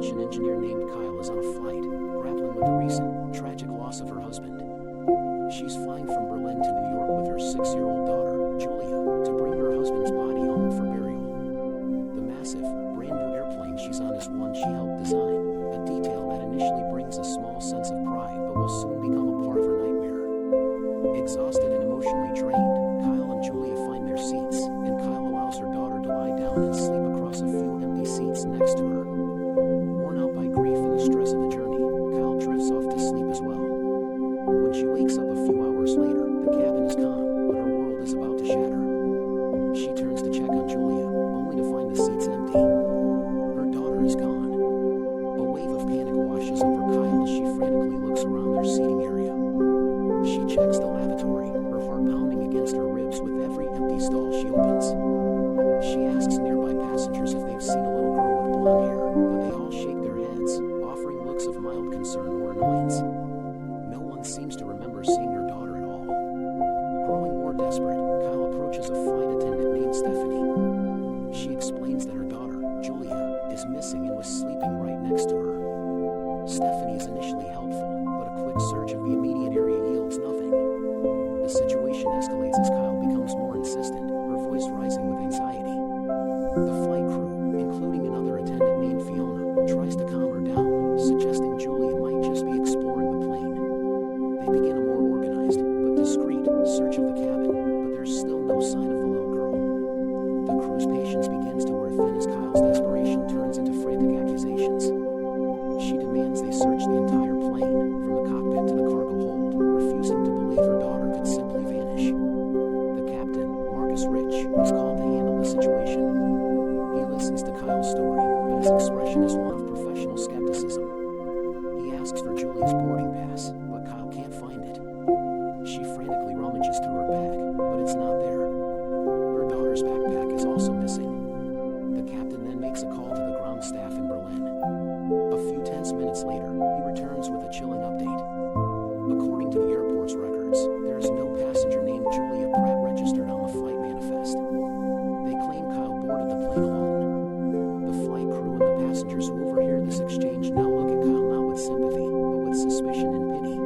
propulsion engineer named Kyle is on a flight, grappling with the recent, tragic loss of her husband. She's flying from Berlin to New York with her 6-year-old daughter, Julia, to bring her husband's body home for burial. The massive, brand-new airplane she's on is one she helped design, a detail that initially brings a small sense of pride but will soon become a part of her nightmare. Exhausted and emotionally drained, Kyle and Julia find their seats, and Kyle allows her daughter to lie down and sleep across a few empty seats next to her. Worn out by grief and the stress of the journey, Kyle drifts off to sleep as well. When she wakes up a few hours later, the cabin is calm, but her world is about to shatter. She turns to check on Julia, only to find the seats empty. Her daughter is gone. A wave of panic washes over Kyle as she frantically looks around their seating area. She checks the lavatory, her heart pounding against her ribs with every empty stall she opens. She asks nearby passengers if they've seen a little girl with blonde hair, but they all shake their heads, offering looks of mild concern or annoyance. No one seems to remember seeing her daughter at all. Growing more desperate, Kyle approaches a flight attendant named Stephanie. She explains that her daughter, Julia, is missing and was sleeping right next to her. Stephanie is initially helpful, but a quick search of the immediate area yields nothing. The situation escalates as Kyle becomes more insistent, her voice rising with anxiety. The flight crew, including another attendant named Fiona, tries to calm her down, suggesting Julia might just be exploring the plane. They begin a more organized, but discreet, search of the cabin, but there's still no sign of the little girl. The crew's patience begins to wear thin as Kyle's desperation turns into frantic accusations. She demands they search the entire plane, from the cockpit to the cargo hold, refusing to believe her daughter could simply vanish. The captain, Marcus Rich, is called to handle the situation. He listens to Kyle's story, but his expression is one of professional skepticism. He asks for Julia's boarding pass, but Kyle can't find it. She frantically rummages through her bag, but it's not there. Her daughter's backpack is also missing. The captain then makes a call to the ground staff in Berlin. A few tense minutes later, he returns with a chilling update. According to the airport's records, there is no passenger named Julia Pratt registered on the flight manifest. They claim Kyle boarded the plane alone. The flight crew and the passengers who overhear this exchange now look at Kyle not with sympathy, but with suspicion and pity.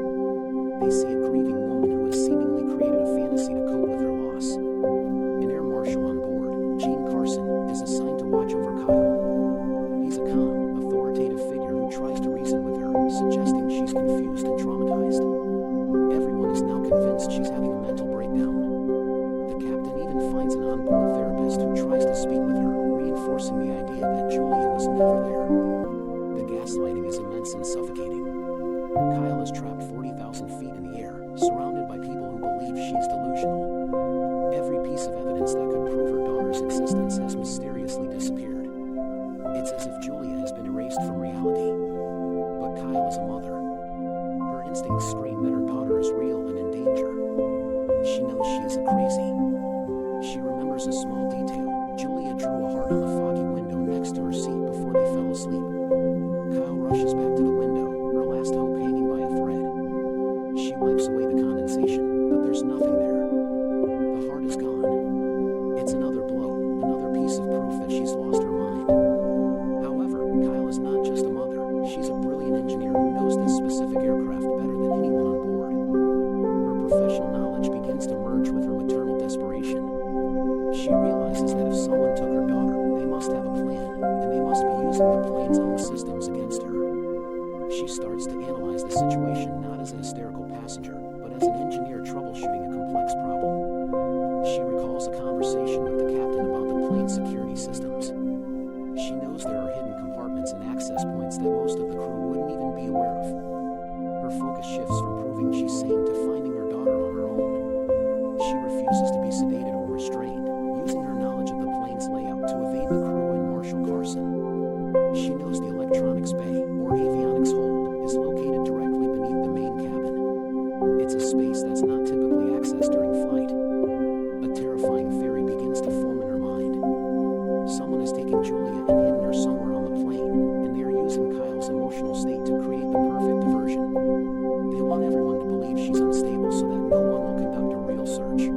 They see a grieving woman who has seemingly created a fantasy to cope with her loss. An air marshal on board, Gene Carson, is assigned to watch over Kyle. He's a calm, authoritative figure who tries to reason with her, suggesting she's confused and traumatized. Everyone is now convinced she's having a mental breakdown. The captain even finds an onboard therapist who tries to speak with her, reinforcing the idea that Julia was never there. The gaslighting is immense and suffocating. Kyle is trapped 40,000 feet in the air, surrounded by people who believe she's delusional. Every piece of evidence that could prove her daughter's existence has mysteriously disappeared. It's as if Julia has been erased from reality. But Kyle is a mother. Her instincts scream that her daughter is real and in danger. She knows she isn't crazy. She remembers a small detail. Julia drew a heart on the foggy window next to her seat before they fell asleep. Kyle rushes back to the window, her last hope hanging by a thread. She wipes away the condensation, but there's nothing there. The heart is gone. It's another blow, another piece of proof that she's lost her mind. However, Kyle is not just a mother. She's a brilliant engineer who knows this specific aircraft better than anyone on board. Her professional knowledge begins to merge with her maternal desperation. She realizes that if someone took her daughter, they must have a plan, and they must be using the plane's own systems against her. She starts to analyze the situation not as a hysterical passenger, but as an engineer troubleshooting a complex problem. She recalls a conversation with the captain about the plane's security systems. She knows there are hidden compartments and access points that most of the crew wouldn't even be aware of. Her focus shifts from proving she's sane to finding her daughter on her own. She refuses to be sedated or restrained, using her knowledge of the plane's layout to evade the crew and Marshal Carson. She knows the electronics bay, or avionics hold, is located directly beneath the main cabin. It's a space that's not typically accessed during flight. A terrifying theory begins to form in her mind. Someone is taking Julia and hidden her somewhere on the plane, and they are using Kyle's emotional state to create the perfect diversion. They want everyone to believe she's unstable so that no one will conduct a real search.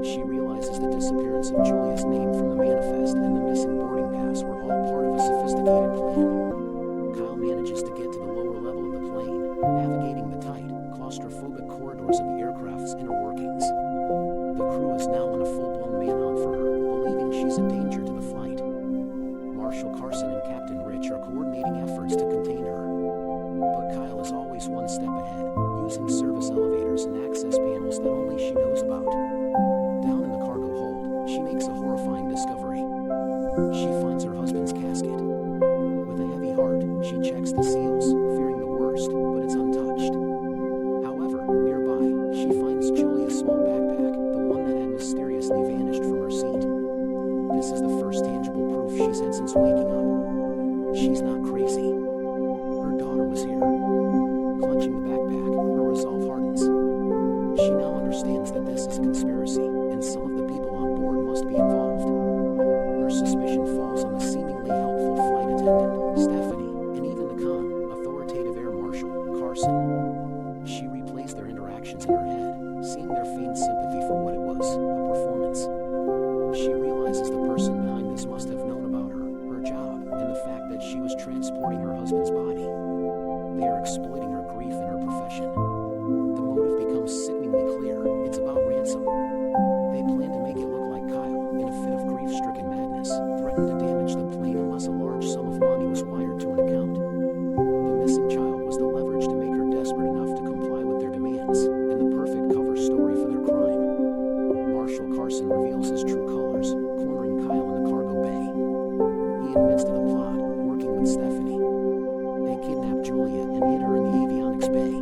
She realizes the disappearance of Julia's name from the manifest and the missing boarding pass were all part of a sophisticated plan. She checks the seals, fearing the worst, but it's untouched. However, nearby, she finds Julia's small backpack, the one that had mysteriously vanished from her seat. This is the first tangible proof she's had since waking up. She's not crazy. Her daughter was here. Clutching the backpack, her resolve hardens. She now understands that this is a conspiracy, and some of the people on board must be involved. Her suspicion falls on the seemingly helpful flight attendant, Stephanie, and even the calm, authoritative Air Marshal, Carson. She replays their interactions in her head, seeing their feigned sympathy for what it was, a performance. She realizes the person behind this must have known about her job, and the fact that she was transporting her husband's body. They are exploiting her grief and her profession. The motive becomes sickeningly clear. It's about ransom. They plan to make it look like Kyle, in a fit of grief-stricken madness, threatened to damage the plane unless a large sum of money was wired to an account. The missing child was the leverage to make her desperate enough to comply with their demands, and the perfect cover story for their crime. Marshal Carson reveals his true colors, cornering Kyle in the cargo bay. He admits to the plot, working with Stephanie. They kidnapped Julia and hid her in the avionics bay.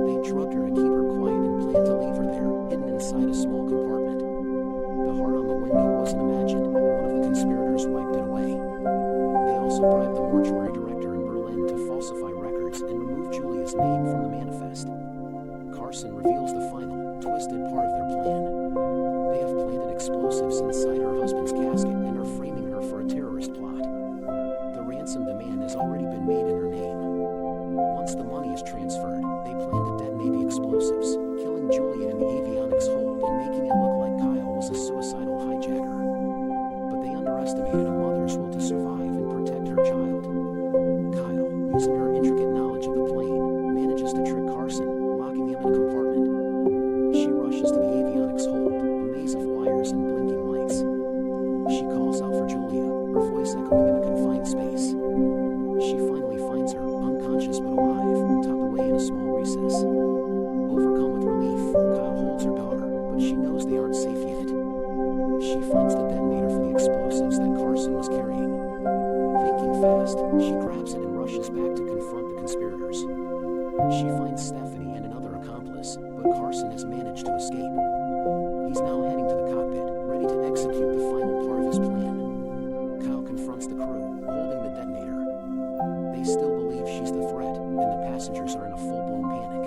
They drugged her to keep her quiet and planned to leave her there, hidden inside a small compartment. The heart on the window wasn't imagined. One of the conspirators wiped it away. They also bribed the mortuary director in Berlin to falsify records and remove Julia's name from the manifest. Carson reveals the final, twisted part of their plan. They have planted explosives inside her husband's casket and are framing her for a terrorist plot. The ransom demand has already been made in her name. Once the money is transferred, they plan to detonate the explosives, killing Julia in the avionics hold and making it look like Kyle was a suicidal hijacker. But they underestimated a mother's will to survive and protect her child. Kyle, using her intricate knowledge of the plane, manages to trick Carson, locking him in a compartment. She rushes to the avionics hold, a maze of wires and blinking lights. She calls out for Julia, her voice echoing in a confined space. She finally finds her, unconscious but alive, tucked away in a small recess. Overcome with relief, Kyle holds her daughter, but she knows they aren't safe yet. She finds the detonator for the explosives that Carson was carrying. Thinking fast, she grabs it and rushes back to confront the conspirators. She finds Stephanie and another accomplice, but Carson has managed to escape. He's now heading to the cockpit, ready to execute the final part of his plan. Kyle confronts the crew, holding the detonator. They still believe she's the threat, and the passengers are in a full-blown panic.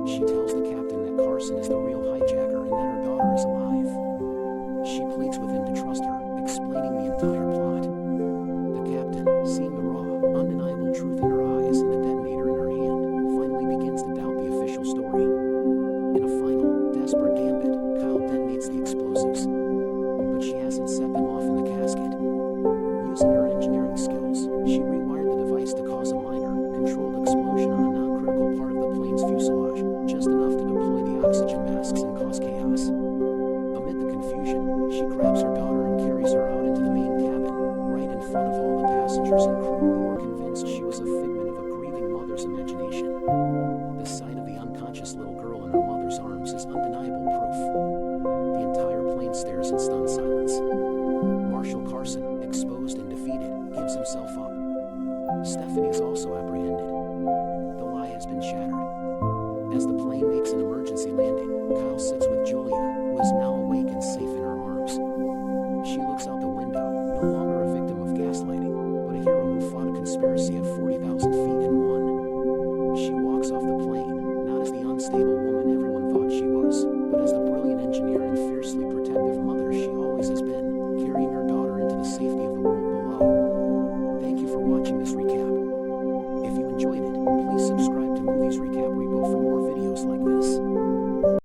She tells the captain that Carson is the real hijacker and that her daughter is alive. She pleads with him to trust her, explaining the entire plot. The captain, seeing the raw, undeniable truth in her eyes and the detonator in her hand, finally begins to doubt the official story. In a final, desperate gambit, Kyle detonates the explosives. But she hasn't set them off in the casket. Using her engineering skills, she rewired the device to cause a minor, controlled explosion on a non-critical part of the plane's fuselage, just enough to deploy the oxygen masks and cause chaos. Amid the confusion, she grabs her daughter and carries her out into the main cabin, right in front of all the passengers and crew who were convinced she was a figment of a grieving mother's imagination. The sight of the unconscious little girl in her mother's arms is undeniable proof. The entire plane stares in stunned silence. Marshal Carson, exposed and defeated, gives himself up. Stephanie is also apprehended. The lie has been shattered. As the plane makes an emergency landing, Kyle sits with Julia, who is now awake and safe in her